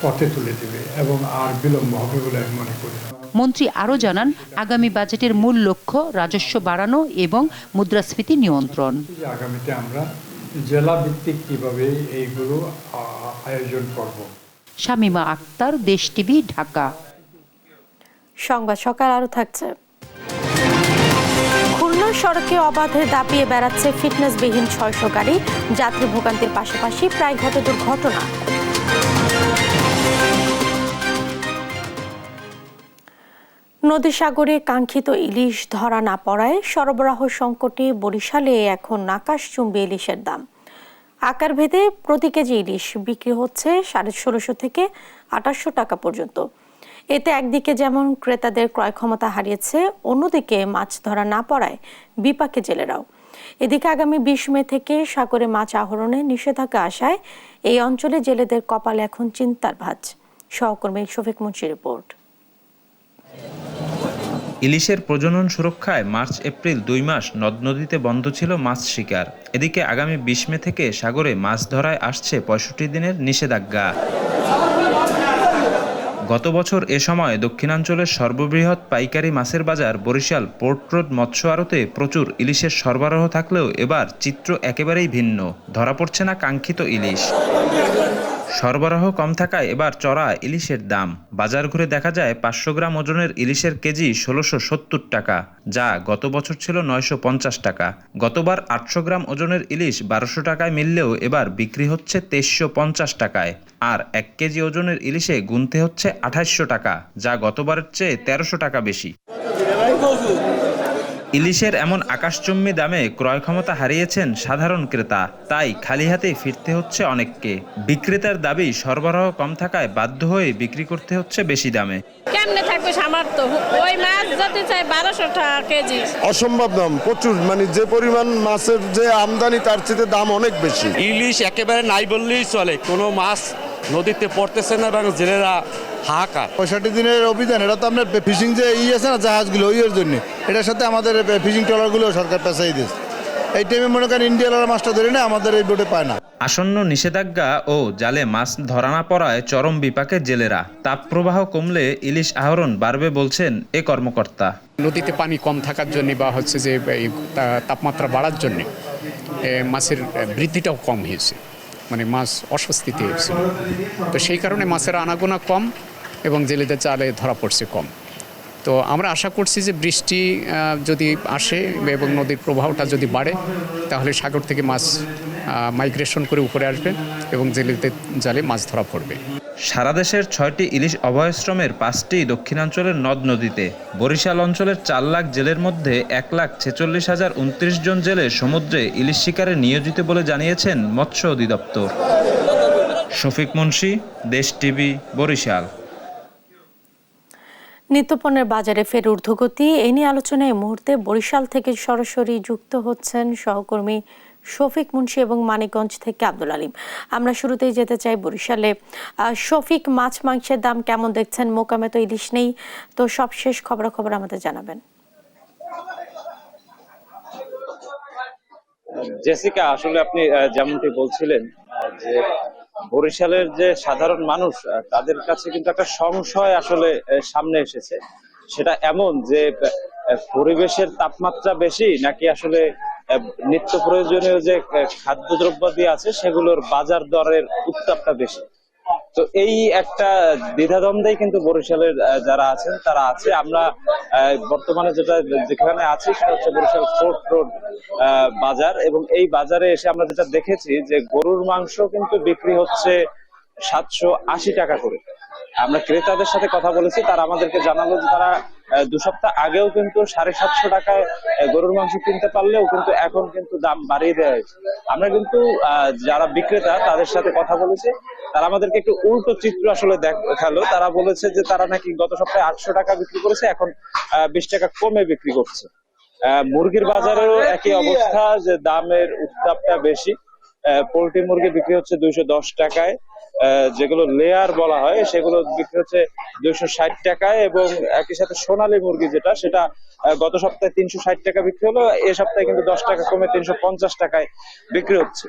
পথে তুলে দেবে এবং আর বিলম্ব হবে বলে আমি মনে করি। মন্ত্রী আরও জানান, আগামী বাজেটের মূল লক্ষ্য রাজস্ব বাড়ানো এবং মুদ্রাস্ফীতি নিয়ন্ত্রণ। আগামীতে আমরা জেলা ভিত্তিক কিভাবে এইগুলো আয়োজন করব। শামিমা আক্তার, দেশ টিভি, ঢাকা। সংবাদ সকাল আরও থাকছে। খুলনা সড়কে অবাধে দাপিয়ে বেড়াচ্ছে ফিটনেসবিহীন 600 গাড়ি। যাত্রী ভোগান্তির পাশাপাশি প্রায় ঘটে দুর্ঘটনা। নদী সাগরে কাঙ্ক্ষিত ইলিশ ধরা না পড়ায় সরবরাহ সংকটে বরিশালে এখন আকাশচুম্বী ইলিশের দাম। আকার ভেদে প্রতি কেজি ইলিশ বিক্রি হচ্ছে 1650 থেকে 2800 টাকা পর্যন্ত। এতে একদিকে যেমন ক্রেতাদের ক্রয় ক্ষমতা হারিয়েছে, অন্যদিকে মাছ ধরা না পড়ায় বিপাকে জেলেরাও। এদিকে আগামী 20 মে থেকে সাগরে মাছ আহরণে নিষেধাজ্ঞা আসায় এই অঞ্চলে জেলেদের কপালে এখন চিন্তার ভাঁজ। সহকর্মী শফিক মুন্সির রিপোর্ট। ইলিশের প্রজনন সুরক্ষায় মার্চ-এপ্রিল 2 মাস নদ নদীতে বন্ধ ছিল মাছ শিকার। এদিকে আগামী 20 মে থেকে সাগরে মাছ ধরায় আসছে 65 দিনের নিষেধাজ্ঞা। গত বছর এ সময় দক্ষিণাঞ্চলের সর্ববৃহৎ পাইকারি মাছের বাজার বরিশাল পোর্ট রোড মৎস্য আড়তে প্রচুর ইলিশের সরবরাহ থাকলেও এবার চিত্র একেবারেই ভিন্ন। ধরা পড়ছে না কাঙ্ক্ষিত ইলিশ। সরবরাহ কম থাকায় এবার চড়া ইলিশের দাম। বাজার ঘুরে দেখা যায় 500 গ্রাম ওজনের ইলিশের কেজি 1670 টাকা, যা গত বছর ছিল 950 টাকা। গতবার 800 গ্রাম ওজনের ইলিশ 1200 টাকায় মিললেও এবার বিক্রি হচ্ছে 2350 টাকায়। আর 1 কেজি ওজনের ইলিশে গুনতে হচ্ছে 2800 টাকা, যা গতবারের চেয়ে 1300 টাকা বেশি। ইলিশের এমন আকাশচুম্বী দামে ক্রয় ক্ষমতা হারিয়েছেন সাধারণ ক্রেতা, তাই খালি হাতে ফিরতে হচ্ছে অনেককে। বিক্রেতার দাবি, সরবরাহ কম থাকায় বাধ্য হয়ে বিক্রি করতে হচ্ছে বেশি দামে। কেমনে থাকবে সামর্থ্য? ওই মাছ যেতে চাই 1200 টাকা কেজি। অসম্ভব দাম, প্রচুর, মানে যে পরিমাণ মাছের যে আমদানি তার চেয়ে দাম অনেক বেশি। ইলিশ একেবারে নাই বললেই চলে, কোনো মাছ নদীতে পড়তেছে না এবং জেলেরা হাহাকার। 65 দিনের অভিযান, এটা তো আপনার ফিশিং যে আছে না জাহাজগুলো, ওইয়ের জন্য এটার সাথে আমাদের ফিশিং ট্রলারগুলো সরকার পেঁচাই দিয়েছে। এই টাইমে মনে করেন ইন্ডিয়ার মাছটা ধরে না, আমাদের এই বোটে পায় না। আসন্ন নিষেধাজ্ঞা ও জালে মাছ ধরা না পড়ায় চরম বিপাকে জেলেরা। তাপপ্রবাহ কমলে ইলিশ আহরণ বাড়বে বলছেন এ কর্মকর্তা। নদীতে পানি কম থাকার জন্য বা হচ্ছে যে তাপমাত্রা বাড়ার জন্য মাছের বৃদ্ধিটাও কম হয়েছে, মানে মাছ অস্বস্তিতে হয়েছিল। তো সেই কারণে মাছের আনাগোনা কম এবং জেলেদের জালে ধরা পড়ছে কম। তো আমরা আশা করছি যে বৃষ্টি যদি আসে এবং নদীর প্রবাহটা যদি বাড়ে, তাহলে সাগর থেকে মাছ মাইগ্রেশন করে উপরে আসবে এবং জেলেতে জালে মাছ ধরা পড়বে। সারা দেশের 6টি ইলিশ অভয়াশ্রমের 5টি দক্ষিণাঞ্চলের নদ নদীতে। বরিশাল অঞ্চলের 4 লাখ জেলের মধ্যে 1,46,029 জন জেলে সমুদ্রে ইলিশ শিকারে নিয়োজিত বলে জানিয়েছেন মৎস্য অধিদপ্তর। শফিক মুন্সি, দেশ টিভি, বরিশাল। নিত্যপণ্যের বাজারে ফের ঊর্ধ্বগতি, এই নিয়ে আলোচনায় এই মুহূর্তে বরিশাল থেকে সরাসরি যুক্ত হচ্ছেন সহকর্মী শফিক মুন্সি এবং মানিকগঞ্জ থেকে আব্দুল আলিম। আমরা শুরুতেই যেতে চাই বরিশালে। শফিক, মাছ মাংসের দাম কেমন দেখছেন? মোকামে তো ইলিশ নেই, তো সবশেষ খবরাখবর আমাদের জানাবেন। জেসিকা, আসলে আপনি যেমনটি বলছিলেন যে বরিশালের যে সাধারণ মানুষ তাদের কাছে কিন্তু একটা সংশয় আসলে সামনে এসেছে। সেটা এমন যে পরিবেশের তাপমাত্রা বেশি নাকি আসলে নিত্য প্রয়োজনীয় যে খাদ্যদ্রব্যাদি আছে সেগুলোর বাজার দরের উত্তাপটা বেশি। তো এই একটা দ্বিধাদ্বন্দ্বেই কিন্তু বরিশালের যারা আছেন তারা আছে। আমরা বর্তমানে যেখানে আছি সেটা হচ্ছে বরিশাল ফোর্ট রোড বাজার, এবং এই বাজারে এসে আমরা যেটা দেখেছি যে গরুর মাংস কিন্তু বিক্রি হচ্ছে 780 টাকা করে। আমরা ক্রেতাদের সাথে কথা বলেছি, তারা আমাদেরকে জানালো যে তারা 2 সপ্তাহ আগেও কিন্তু 750 টাকায় গরুর মাংস কিনতে পারলেও কিন্তু এখন কিন্তু দাম বাড়িয়ে দেওয়া হয়েছে। আমরা কিন্তু যারা বিক্রেতা তাদের সাথে কথা বলেছি, তারা আমাদেরকে একটু উল্টো চিত্র আসলে দেখালো। তারা বলেছে যে তারা নাকি গত সপ্তাহে 800 টাকা বিক্রি করেছে, এখন 20 টাকা কমে বিক্রি করছে। মুরগির বাজারেও একই অবস্থা, যে দামের উত্তাপটা বেশি। পোল্ট্রি মুরগি বিক্রি হচ্ছে 210 টাকায়, যেগুলো লেয়ার বলা হয় সেগুলো বিক্রি হচ্ছে 260 টাকায়, এবং একই সাথে সোনালী মুরগি সেটা গত সপ্তাহে 360 টাকা বিক্রি হলো, এ সপ্তাহে কিন্তু 10 টাকা কমে 350 টাকায় বিক্রি হচ্ছে।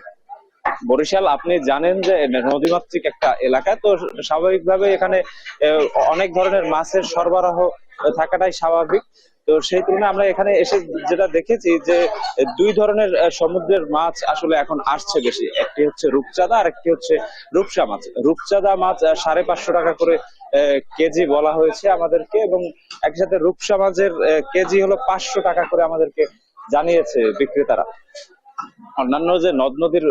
বরিশাল আপনি জানেন যে নদীমাতৃক একটা এলাকা, তো স্বাভাবিকভাবে এখানে অনেক ধরনের মাছের সরবরাহ থাকাটাই স্বাভাবিক। তো সেই তুলনায় আমরা এখানে এসে যেটা দেখেছি যে 2 ধরনের সমুদ্রের মাছ আসলে এখন আসছে বেশি। একটি হচ্ছে রূপচাঁদা আর একটি হচ্ছে রূপসা মাছ। রূপচাঁদা মাছ 550 টাকা করে কেজি বলা হয়েছে আমাদেরকে, এবং একই সাথে রূপসা মাছের কেজি হলো 500 টাকা করে আমাদেরকে জানিয়েছে বিক্রেতারা। অন্যান্য যে নদ নদীর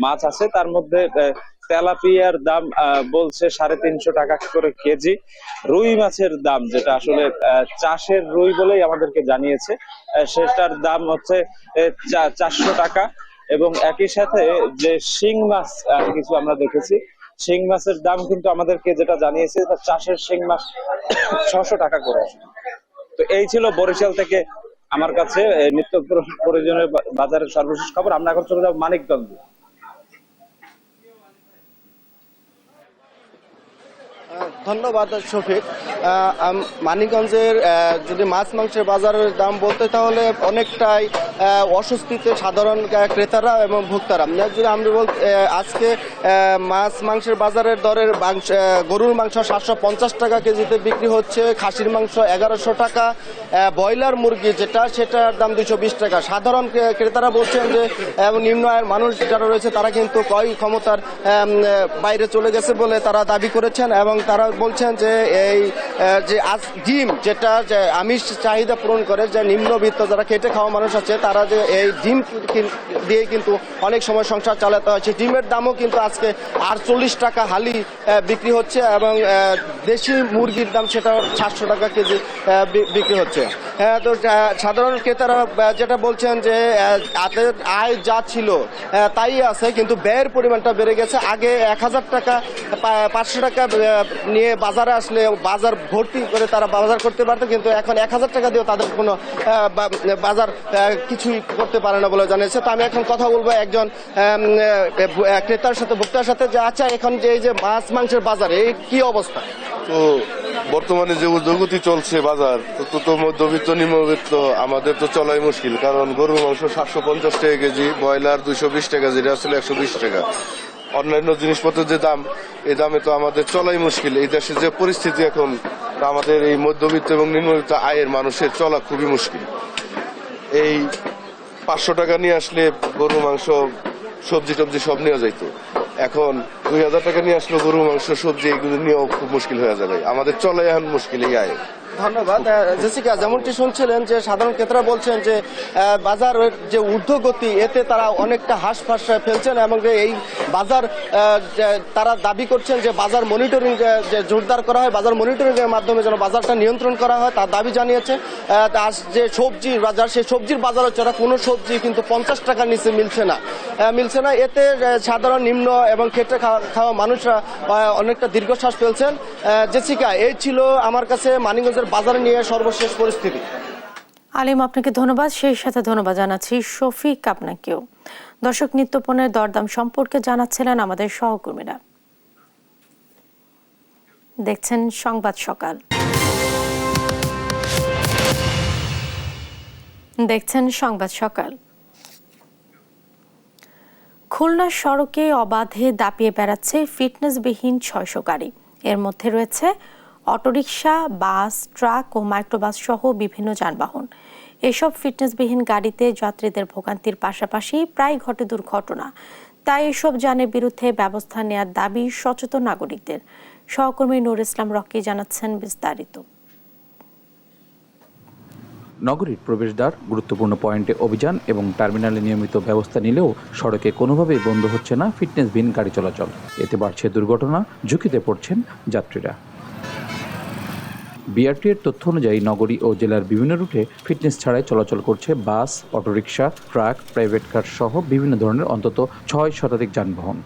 মাছ আছে তার মধ্যে তেলাপিয়ার দাম বলছে 350 টাকা করে কেজি। রুই মাছের দাম, যেটা আসলে চাষের রুই বলেই আমাদেরকে জানিয়েছে, সেটার দাম হচ্ছে 400 টাকা। এবং একই সাথে যে শিং মাছ কিছু আমরা দেখেছি, শিং মাছের দাম কিন্তু আমাদেরকে যেটা জানিয়েছে চাষের শিং মাছ 600 টাকা করে। তো এই ছিল বরিশাল থেকে আমার কাছে নিত্য প্রয়োজনীয় বাজারের সর্বশেষ খবর। আমরা এখন চলে যাব মানিকগঞ্জ। ধন্যবাদ শফিক। মানিকগঞ্জের যদি মাছ মাংসের বাজারের দাম বলতে তাহলে অনেকটাই অস্বস্তিতে সাধারণ ক্রেতারা এবং ভোক্তারা। যদি আমরা আজকে মাছ মাংসের বাজারের দরের গরুর মাংস 750 টাকা কেজিতে বিক্রি হচ্ছে, খাসির মাংস 1100 টাকা, ব্রয়লার মুরগি সেটার দাম 220 টাকা। সাধারণ ক্রেতারা বলছেন যে নিম্ন আয়ের মানুষ যারা রয়েছে তারা কিন্তু ক্রয় ক্ষমতার বাইরে চলে গেছে বলে তারা দাবি করেছেন, এবং তারা বলছেন যে এই যে ডিম যেটা আমিষ চাহিদা পূরণ করে, যে নিম্নবিত্ত যারা খেটে খাওয়া মানুষ আছে তারা যে এই ডিম দিয়ে কিন্তু অনেক সময় সংসার চালাতে হচ্ছে। ডিমের দামও কিন্তু আজকে 48 টাকা হালি বিক্রি হচ্ছে, এবং দেশি মুরগির দাম সেটা 700 টাকা কেজি বিক্রি হচ্ছে। হ্যাঁ, তো সাধারণ ক্রেতারা যেটা বলছেন যে আয় যা ছিল তাই আছে, কিন্তু ব্যয়ের পরিমাণটা বেড়ে গেছে। আগে 1000 টাকা 500 টাকা নিয়ে বাজারে আসলে বাজার ভর্তি করে তারা বাজার করতে পারতো, কিন্তু এখন 1000 টাকা দিয়েও তাদের কোনো বাজার কিছুই করতে পারে না বলে জানিয়েছে। তো আমি এখন কথা বলবো একজন ক্রেতার সাথে, ভোক্তার সাথে, যে আচ্ছা এখন যে এই যে মাছ মাংসের বাজারে কি অবস্থা? তো বর্তমানে যে ঊর্ধ্বগতি চলছে বাজার, তো মধ্যবিত্ত নিম্নবিত্ত আমাদের তো চলাই মুশকিল, কারণ গরুর মাংস 750 টাকা কেজি, ব্রয়লার 220 টাকা, যেটা আসলে 120 টাকা। অন্যান্য জিনিসপত্রের যে দাম, এই দামে তো আমাদের চলাই মুশকিল। এই দেশের যে পরিস্থিতি এখন, আমাদের এই মধ্যবিত্ত এবং নিম্নবিত্ত আয়ের মানুষের চলা খুবই মুশকিল। এই 500 টাকা নিয়ে আসলে গরু মাংস, সবজি টবজি সব নেওয়া যাইতো। এখন 2000 টাকা নিয়ে আসলে গরু মাংস সবজি এগুলো নিয়েও খুব মুশকিল হয়ে যাবে, আমাদের চলে এখন মুশকিল এই আয়। ধন্যবাদ। জেসিকা, যেমনটি শুনছিলেন যে সাধারণ ক্রেতারা বলছেন যে বাজারের যে ঊর্ধ্বগতি এতে তারা অনেকটা হাঁসফাঁস ফেলছেন এবং এই বাজার তারা দাবি করছেন যে বাজার মনিটরিং যে জোরদার করা হয়, বাজার মনিটরিং এর মাধ্যমে যেন বাজারটা নিয়ন্ত্রণ করা হয় তার দাবি জানিয়েছে। আর যে সবজির বাজার, সেই সবজির বাজার হচ্ছে কোনো সবজি কিন্তু 50 টাকার নিচে মিলছে না। এতে সাধারণ নিম্ন এবং খেটে খাওয়া মানুষরা অনেকটা দীর্ঘশ্বাস ফেলছেন। জেসিকা, এই ছিল আমার কাছে মানিকগঞ্জের বাজারে নিয়ে সর্বশেষ পরিস্থিতি। আলিম, আপনাকে ধন্যবাদ। সেই সাথে ধন্যবাদ জানাচ্ছি শফিক আপনাকেও। দর্শক, নিত্যপণ্যের দরদাম সম্পর্কে জানাচ্ছিলেন আমাদের সহকর্মীরা। দেখছেন সংবাদ সকাল। খুলনার সড়কে অবাধে দাপিয়ে বেড়াচ্ছে ফিটনেসবিহীন 600 গাড়ি। এর মধ্যে রয়েছে অটোরিকশা, বাস, ট্রাক ও মাইক্রোবাস সহ বিভিন্ন যানবাহন। এসব ফিটনেসবিহীন গাড়িতে যাত্রীদের ভোগান্তির পাশাপাশি প্রায় ঘটে দুর্ঘটনা। তাই এসব যানের বিরুদ্ধে ব্যবস্থা নেওয়ার দাবি সচেতন নাগরিকদের। সহকর্মী নূর ইসলাম রকি জানাচ্ছেন বিস্তারিত। নগরীর প্রবেশদ্বার, গুরুত্বপূর্ণ পয়েন্টে অভিযান এবং টার্মিনালে নিয়মিত ব্যবস্থা নিলেও সড়কে কোনোভাবেই বন্ধ হচ্ছে না ফিটনেসবিহীন গাড়ি চলাচল। এতে বাড়ছে দুর্ঘটনা, ঝুঁকিতে পড়ছেন যাত্রীরা। বিআরটি এর তথ্য অনুযায়ী নগরী ও জেলার বিভিন্ন রুটে ফিটনেস ছাড়াই চলাচল করছে বাস, অটোরিকশা, ট্রাক, প্রাইভেট কার সহ বিভিন্ন ধরনের অন্তত 6 শতাধিক যানবাহন।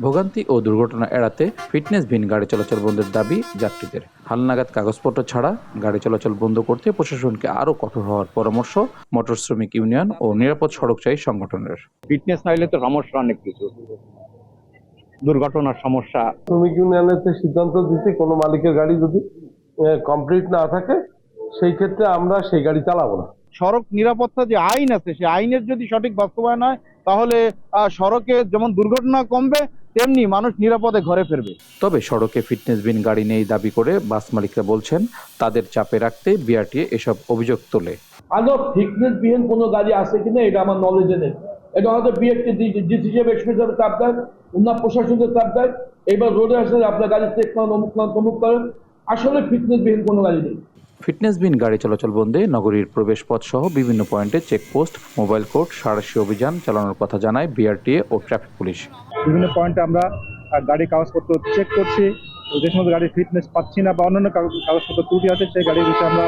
ভোগান্তি ও দুর্ঘটনা এড়াতে ফিটনেসবিহীন গাড়ি চলাচল বন্ধের দাবি যাত্রীদের। হালনাগাদ কাগজপত্র ছাড়া গাড়ি চলাচল বন্ধ করতে প্রশাসনকে আরও কঠোর হওয়ার পরামর্শ মোটর শ্রমিক ইউনিয়ন ও নিরাপদ সড়কচারী সংগঠনের। ফিটনেস না হলে তো সমস্যা অনেক কিছু, দুর্ঘটনার সমস্যা। শ্রমিক ইউনিয়নের সিদ্ধান্ত দিতে কোনো মালিকের গাড়ি যদি কমপ্লিট না থাকে সেই ক্ষেত্রে আমরা সেই গাড়ি চালাবো না। সড়ক নিরাপত্তা যে আইন আছে সেই আইনের যদি সঠিক বাস্তবায়ন হয় তাহলে সড়কে যেমন দুর্ঘটনা কমবে তেমনি মানুষ নিরাপদে ঘরে ফিরবে। তবে সড়কে ফিটনেসবিহীন গাড়ি নেই দাবি করে বাস মালিকরা বলছেন তাদের চাপে রাখতে বিআরটিএ এসব অভিযোগ তোলে। আদৌ ফিটনেসবিহীন কোনো গাড়ি আছে কিনা এটা আমার নলেজে নেই। এটা হয়তো বিআরটি ডিসি হিসেবে এক্সপ্রেস চাপ দেয়, উন্নত প্রশাসনের চাপ দেয়। এবার রোডে আসলে আপনার গাড়ি চেক করেন, অমুক করেন, তমুক করেন, আসলে ফিটনেসবিহীন কোনো গাড়ি নেই। ফিটনেসবিহীন গাড়ি চলাচল বন্ধে নগরীর প্রবেশ পথ সহ বিভিন্ন পয়েন্টে চেকপোস্ট, মোবাইল কোর্ট, সাঁড়াশি অভিযান চালানোর কথা জানায় বিআরটিএ ও ট্রাফিক পুলিশ। বিভিন্ন পয়েন্টে আমরা গাড়ির কাগজপত্র চেক করছি, যে সমস্ত গাড়ির ফিটনেস পাচ্ছি না বা অন্যান্য কাগজপত্র ত্রুটি আছে সেই গাড়ির বিষয়ে আমরা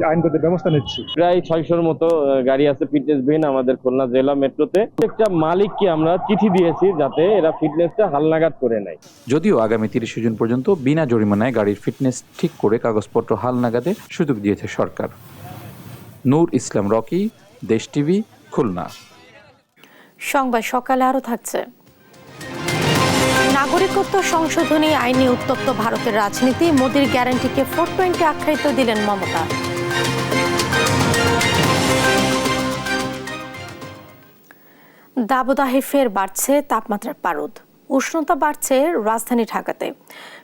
আইনগত ব্যবস্থা নিচ্ছি। প্রায় 600-র মতো গাড়ি আছে ফিটনেসবিহীন আমাদের খুলনা জেলা মেট্রোতে। একটা মালিককে আমরা চিঠি দিয়েছি যাতে এরা ফিটনেসটা হালনাগাদ করে নেয়। যদিও আগামী 30 জুন পর্যন্ত বিনা জরিমানায় গাড়ির ফিটনেস ঠিক করে কাগজপত্র হালনাগাদে সুযোগ দিয়েছে সরকার। নূর ইসলাম রকি, দেশ টিভি, খুলনা। সংবাদ সকালে আরো থাকছে। নাগরিকত্ব সংশোধনী আইনে উত্তপ্ত ভারতের রাজনীতি, মোদির গ্যারান্টিকে 420 আখ্যায়িত দিলেন মমতা। দাবদাহে ফের বাড়ছে তাপমাত্রার পারদ। উষ্ণতা বাড়ছে রাজধানী ঢাকাতে।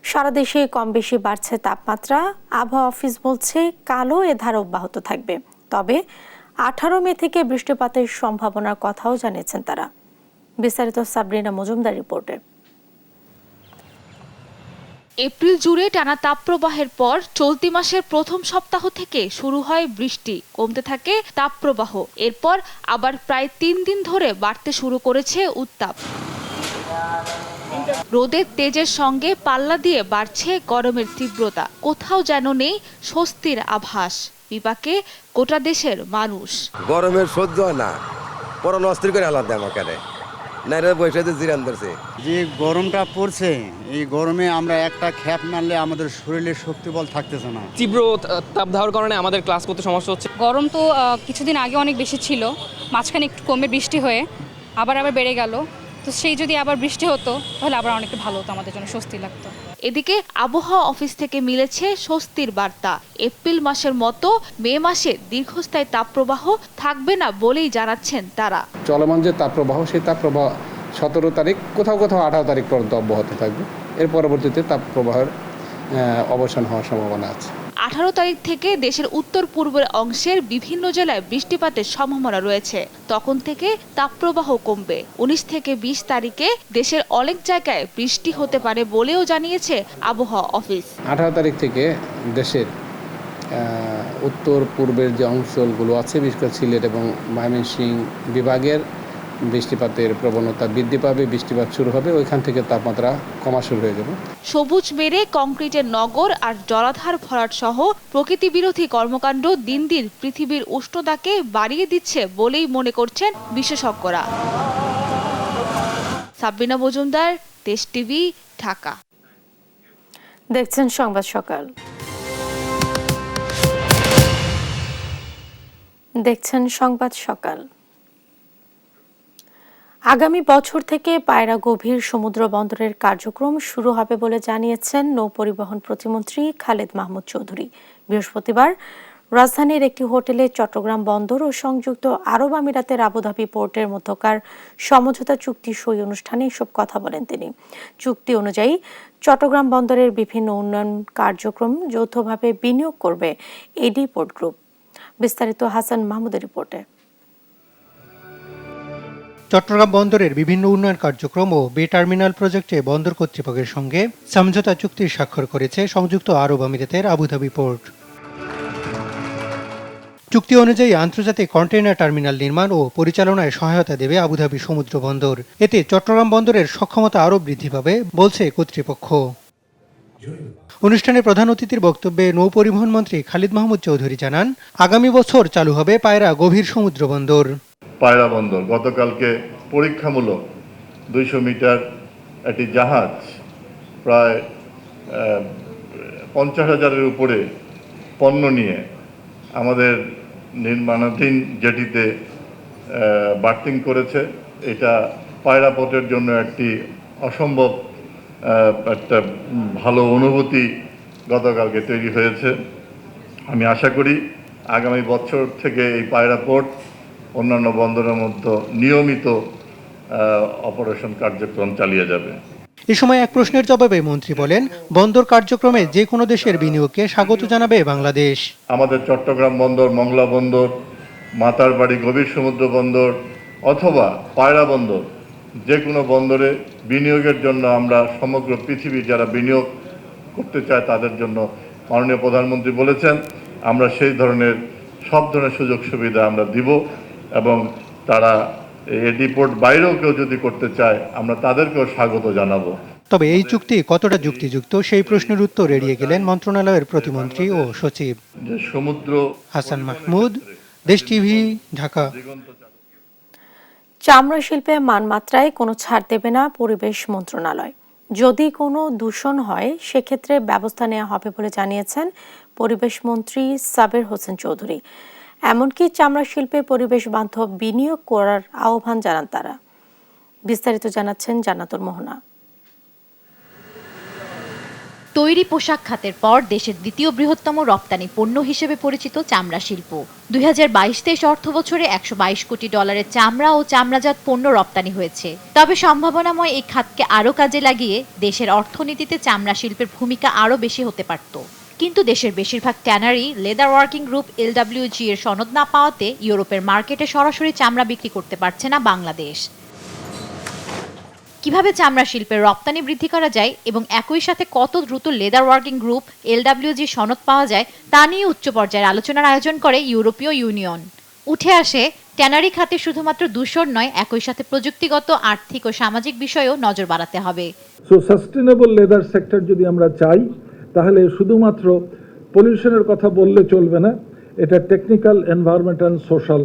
সারা দেশে কম বেশি বাড়ছে তাপমাত্রা। আবহাওয়া অফিস বলছে কালও এ ধারা অব্যাহত থাকবে। তবে 18 মে থেকে বৃষ্টিপাতের সম্ভাবনার কথাও জানিয়েছেন তারা। বিস্তারিত সাবরিনা মজুমদার রিপোর্টে। এপ্রিল জুড়ে টানা তাপপ্রবাহের পর চলতি মাসের প্রথম সপ্তাহ থেকে শুরু হয় বৃষ্টি, কমতে থাকে তাপপ্রবাহ। এরপর আবার প্রায় 3 দিন ধরে বাড়তে শুরু করেছে উত্তাপ। রোদের তেজের সঙ্গে পাল্লা দিয়ে বাড়ছে গরমের তীব্রতা। কোথাও যেন নেই স্বস্তির আভাস। বিপাকে গোটা দেশের মানুষ। গরমের সহ্য না, পরন অস্থির করে আলাদা আমাকে যে গরমটা পড়ছে, এই গরমে আমরা একটা খ্যাপ মারলে আমাদের শরীরের শক্তি বল থাকতেছে না। তীব্র তাপ ধারণের কারণে আমাদের ক্লাস করতে সমস্যা হচ্ছে। গরম তো কিছুদিন আগে অনেক বেশি ছিল, মাঝখানে একটু কমে বৃষ্টি হয়ে আবার বেড়ে গেল। তো সেই যদি আবার বৃষ্টি হতো তাহলে আবার অনেকটা ভালো হতো, আমাদের জন্য স্বস্তি লাগতো। এদিকে আবহাওয়া অফিস থেকে মিলেছে স্বস্তির বার্তা। এপ্রিল মাসের মতো মে মাসে দীর্ঘস্থায়ী তাপপ্রবাহ থাকবে না বলেই জানাচ্ছেন তারা। চলমান যে তাপপ্রবাহ, সেই তাপপ্রবাহ 17 তারিখ, কোথাও 18 তারিখ পর্যন্ত অব্যাহত থাকবে। এর পরবর্তীতে তাপপ্রবাহের অবসান হওয়ার সম্ভাবনা আছে। 18 তারিখ থেকে দেশের উত্তর পূর্বের অংশের বিভিন্ন জেলায় বৃষ্টিপাতের সম্ভাবনা রয়েছে। তখন থেকে তাপপ্রবাহ কমবে। 19 থেকে 20 তারিখে দেশের অনেক জায়গায় বৃষ্টি হতে পারে বলেও জানিয়েছে আবহাওয়া অফিস। 18 তারিখ থেকে দেশের উত্তর পূর্বের যে অঞ্চলগুলো আছে, বিশেষ করে সিলেট এবং ময়মনসিংহ বিভাগের বৃষ্টিপাতের প্রবণতা বৃদ্ধি পাবে, বৃষ্টিপাত শুরু হবে, ওইখান থেকে তাপমাত্রা কমা শুরু হয়ে যাবে। সবুজ মেরে কংক্রিটের নগর আর জলাধার ভরাট সহ প্রকৃতি বিরোধী কর্মকাণ্ড দিন দিন পৃথিবীর উষ্ণতাকে বাড়িয়ে দিচ্ছে বলেই মনে করছেন বিশেষজ্ঞরা। সাবিনা মজুমদার, দেশ টিভি, ঢাকা। দেখছেন সংবাদ সকাল। দেখছেন সংবাদ সকাল। আগামী বছর থেকে পায়রা গভীর সমুদ্র বন্দরের কার্যক্রম শুরু হবে বলে জানিয়েছেন নৌ পরিবহন প্রতিমন্ত্রী খালেদ মাহমুদ চৌধুরী। বৃহস্পতিবার রাজধানীর একটি হোটেলে চট্টগ্রাম বন্দর ও সংযুক্ত আরব আমিরাতের আবুধাবি পোর্টের মধ্যকার সমঝোতা চুক্তি সই অনুষ্ঠানে এসব কথা বলেন তিনি। চুক্তি অনুযায়ী চট্টগ্রাম বন্দরের বিভিন্ন উন্নয়ন কার্যক্রম যৌথভাবে বিনিয়োগ করবে এডি পোর্ট গ্রুপ। বিস্তারিত হাসান মাহমুদের রিপোর্টে। চট্টগ্রাম বন্দরের বিভিন্ন উন্নয়ন কার্যক্রম ও বে টার্মিনাল প্রজেক্টে বন্দর কর্তৃপক্ষের সঙ্গে সমঝোতা চুক্তি স্বাক্ষর করেছে সংযুক্ত আরব আমিরাতের আবুধাবি পোর্ট। চুক্তি অনুযায়ী আন্তর্জাতিক কন্টেইনার টার্মিনাল নির্মাণ ও পরিচালনায় সহায়তা দেবে আবুধাবি সমুদ্র বন্দর। এতে চট্টগ্রাম বন্দরের সক্ষমতা আরও বৃদ্ধি পাবে বলছে কর্তৃপক্ষ। অনুষ্ঠানে প্রধান অতিথির বক্তব্যে নৌ পরিবহন মন্ত্রী খালিদ মাহমুদ চৌধুরী জানান, আগামী বছর চালু হবে পায়রা গভীর সমুদ্র বন্দর। পায়রা বন্দর গতকালকে পরীক্ষামূলক 200 মিটার একটি জাহাজ প্রায় 50,000-এর উপরে পণ্য নিয়ে আমাদের নির্মাণাধীন জেটিতে বার্থিং করেছে। এটা পায়রা পোর্টের জন্য একটি অসম্ভব একটা ভালো অনুভূতি গতকালকে তৈরি হয়েছে। আমি আশা করি আগামী বছর থেকে এই পায়রা পোর্ট অন্যান্য বন্দরের মধ্যে নিয়মিত অপারেশন কার্যক্রম চালিয়ে যাবে। এ সময় এক প্রশ্নের জবাবে মন্ত্রী বলেন, বন্দর কার্যক্রমে যে কোনো দেশের বিনিয়োগকে স্বাগত জানাবে বাংলাদেশ। আমাদের চট্টগ্রাম বন্দর, মংলা বন্দর, মাতারবাড়ি গভীর সমুদ্র বন্দর অথবা পায়রা বন্দর, যে কোনো বন্দরে বিনিয়োগের জন্য আমরা সমগ্র পৃথিবী যারা বিনিয়োগ করতে চায় তাদের জন্য মাননীয় প্রধানমন্ত্রী বলেছেন আমরা সেই ধরনের সব ধরনের সুযোগ সুবিধা আমরা দিব এবং তারা এডি পোর্ট বাইরেও কেউ যদি করতে চায় আমরা তাদেরকেও স্বাগত জানাবো। তবে এই চুক্তি কতটা যুক্তিযুক্ত সেই প্রশ্নের উত্তর এড়িয়ে গেলেন মন্ত্রণালয়ের প্রতিমন্ত্রী ও সচিব। সমুদ্র হাসান মাহমুদ, দেশ টিভি, ঢাকা। চামড়া শিল্পে মানমাত্রায় কোনো ছাড় দেবে না পরিবেশ মন্ত্রণালয়। যদি কোনো দূষণ হয় সেক্ষেত্রে ব্যবস্থা নেওয়া হবে বলে জানিয়েছেন পরিবেশ মন্ত্রী সাবের হোসেন চৌধুরী। এমনকি চামড়া শিল্পে পরিবেশ বান্ধব বিনিয়োগ করার আহ্বান জানান তারা। বিস্তারিত জানাচ্ছেন জান্নাতুল মোহনা। তৈরি পোশাক খাতের পর দেশের দ্বিতীয় বৃহত্তম রপ্তানি পণ্য হিসেবে পরিচিত চামড়া শিল্প 2022-23 অর্থবছরে $122 কোটি চামড়া ও চামড়াজাত পণ্য রপ্তানি হয়েছে। তবে সম্ভাবনাময় এই খাতকে আরও কাজে লাগিয়ে দেশের অর্থনীতিতে চামড়া শিল্পের ভূমিকা আরও বেশি হতে পারত। কিন্তু দেশের বেশিরভাগ tannery leather working group LWG এর সনদ না পাওয়াতে ইউরোপের মার্কেটে সরাসরি চামড়া বিক্রি করতে পারছে না বাংলাদেশ। কিভাবে চামড়া শিল্পের রপ্তানি বৃদ্ধি করা যায় এবং একই সাথে কত দ্রুত লেদার ওয়ার্কিং গ্রুপ LWG সনদ পাওয়া যায় তা নিয়ে উচ্চ পর্যায়ের আলোচনার আয়োজন করে ইউরোপীয় ইউনিয়ন। উঠে আসে ট্যানারি খাতে শুধুমাত্র দূষণ নয়, একই সাথে প্রযুক্তিগত, আর্থিক ও সামাজিক বিষয়েও নজর বাড়াতে হবে। সো সাস্টেনেবল লেদার সেক্টর যদি আমরা চাই তাহলে শুধুমাত্র পলিউশনের কথা বললে চলবে না, এটা টেকনিক্যাল, এনভায়রনমেন্টাল, সোশ্যাল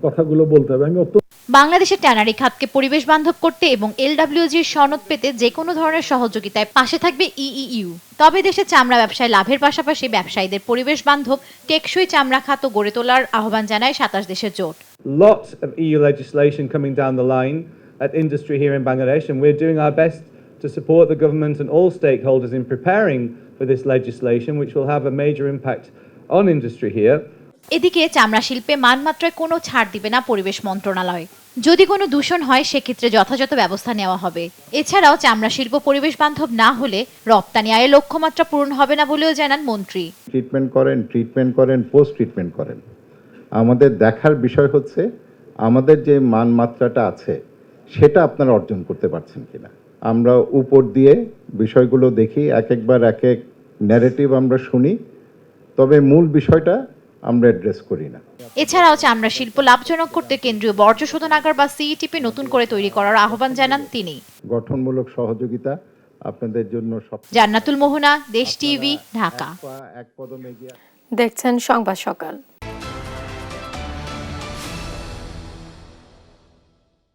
কথাগুলো বলতে হবে। বাংলাদেশের ট্যানারি খাতকে পরিবেশ বান্ধব করতে এবং LWG সনদ পেতে যে কোনো ধরনের সহযোগিতায় পাশে থাকবে ইইউ। তবে দেশে চামড়া ব্যবসায় লাভের পাশাপাশি ব্যবসায়ীদের পরিবেশ বান্ধব টেকসই চামড়া খাত গড়ে তোলার আহ্বান জানায় 27 দেশের জোট। Lots of EU legislation coming down the line at industry here in Bangladesh, and we're doing our best to support the government and all stakeholders in preparing for this legislation, which will have a major impact on industry here. এদিকে চামড়া শিল্পে মানমাত্রায় কোনো ছাড় দিবে না পরিবেশ মন্ত্রণালয়। যদি কোনো দূষণ হয় সেক্ষেত্রে যথাযথ ব্যবস্থা নেওয়া হবে। এছাড়াও চামড়া শিল্প পরিবেশ বান্ধব না হলে রপ্তানি আয়ের লক্ষ্যমাত্রা পূরণ হবে না বলেও জানান মন্ত্রী। ট্রিটমেন্ট করেন পোস্ট ট্রিটমেন্ট করেন, আমাদের দেখার বিষয় হচ্ছে আমাদের যে মানমাত্রাটা আছে সেটা আপনারা অর্জন করতে পারছেন কিনা। আমরা উপর দিয়ে বিষয়গুলো দেখি, একবার এক এক ন্যারেটিভ আমরা শুনি, তবে মূল বিষয়টা আমরা অ্যাড্রেস করি না। এছাড়াও চামড়া শিল্প লাভজনক করতে কেন্দ্রীয় বর্জ্য শোধনাগার বা সিইটিপি নতুন করে তৈরি করার আহ্বান জানান তিনি। গঠনমূলক সহযোগিতা আপনাদের জন্য সব। জান্নাতুল মোহনা, দেশ টিভি, ঢাকা। দেখছেন সংবাদ সকাল।